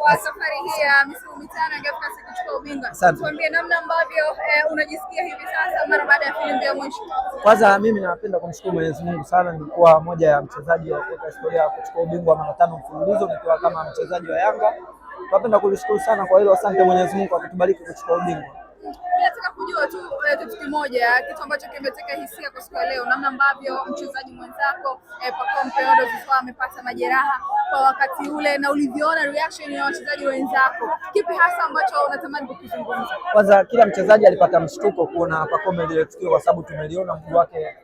kwa safari hii ya misimu mitano ya Afrika kuchukua ubingwa. Tuambie namna ambavyo unajisikia hivi sasa mara baada ya filimbi ya mwisho. Kwanza mimi napenda kumshukuru Mwenyezi Mungu sana, nilikuwa moja ya mchezaji wa kuweka historia ya kuchukua ubingwa mara 5 mfululizo nikiwa kama mchezaji wa Yanga. Napenda kulishukuru sana kwa hilo, asante Mwenyezi Mungu kwa kutubariki kuchukua ubingwa. Nataka kujua tu kitu kimoja, kitu ambacho kimeteka hisia kwa siku ya leo, namna ambavyo mchezaji mwenzako Pacome Zouzoua amepata majeraha kwa wakati ule na ulivyoona reaction ya wachezaji wenzako, kipi hasa ambacho unatamani kukizungumza? Kwanza kila mchezaji alipata mshtuko kuona Pacome ile tukio, kwa sababu tumeliona mguu wake.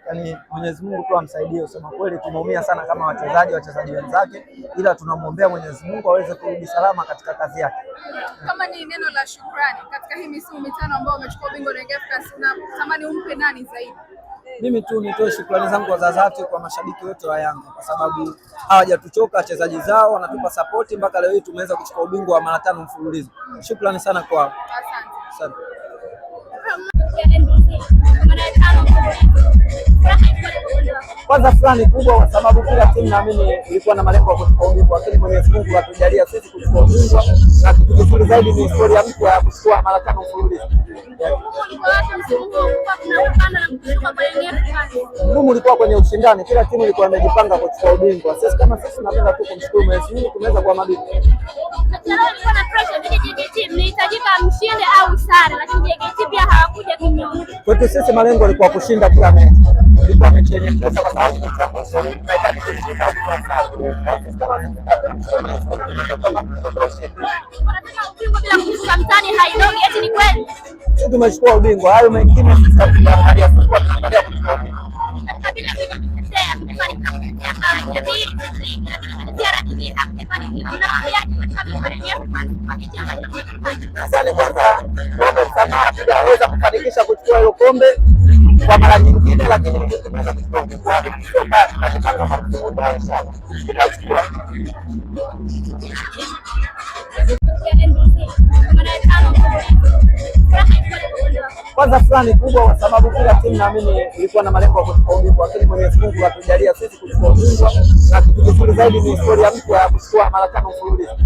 Yani Mwenyezi Mungu tu amsaidie. Usema kweli tumeumia sana kama wachezaji wenzake, ila tunamwombea Mwenyezi Mungu aweze kurudi salama katika kazi yake. Kama ni neno la shukrani katika hii misimu mitano ambayo umechukua ubingwa na Afrika, unatamani umpe nani zaidi? Mimi tu nitoe shukrani zangu za dhati kwa mashabiki wote wa Yanga, kwa sababu hawajatuchoka, wachezaji zao wanatupa support mpaka leo hii tumeweza kuchukua ubingwa wa mara 5 mfululizo. Shukrani sana kwao. Asante. Kwanza fulani kubwa kwa sababu kila timu naamini ilikuwa na malengo ya kuchukua ubingwa, lakini Mwenyezi Mungu atujalia sisi kuchukua ubingwa, na kitu kizuri zaidi ni historia mpya ya kuchukua mara 5 mfululizo. Ngumu ulikuwa kwenye ushindani, kila timu ilikuwa imejipanga kuchukua ubingwa. Sisi kama sisi tunapenda tu kumshukuru Mwenyezi Mungu tumeweza kuwa mabingwa. Kwetu sisi malengo yalikuwa kushinda kila mechi. Ilikuwa mechi yenye pesa kwa sababu tumechukua ubingwa. Hayo mengine tutaangalia. Haweza kufanikisha kuchukua hilo kombe kwa mara nyingine, lakini kwanza fulani kubwa kwa sababu kila timu naamini ilikuwa na malengo ya kuchukua ubingwa, lakini Mwenyezi Mungu atujalia sisi kuchukua ubingwa, na kitu kizuri zaidi ni historia mpya ya kuchukua mara 5 mfululizo.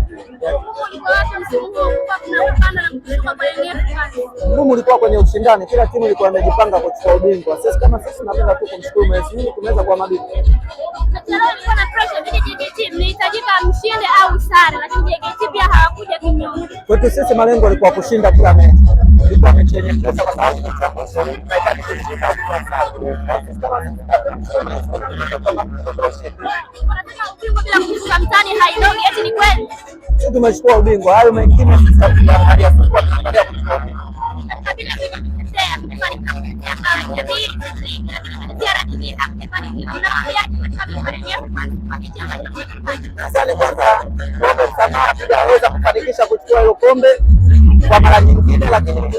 Ngumu ulikuwa kwenye ushindani, kila timu ilikuwa imejipanga kuchukua ubingwa. Sisi kama sisi tunapenda tu kumshukuru Mwenyezi Mungu tumeweza kuwa mabingwa. Kwetu sisi malengo yalikuwa kushinda kila mechi. Ilikuwa mechi yenye pesa kwa sababu tumechukua ubingwa. Hayo mengine tutaangalia. Haweza kufanikisha kuchukua hilo kombe kwa mara nyingine, lakini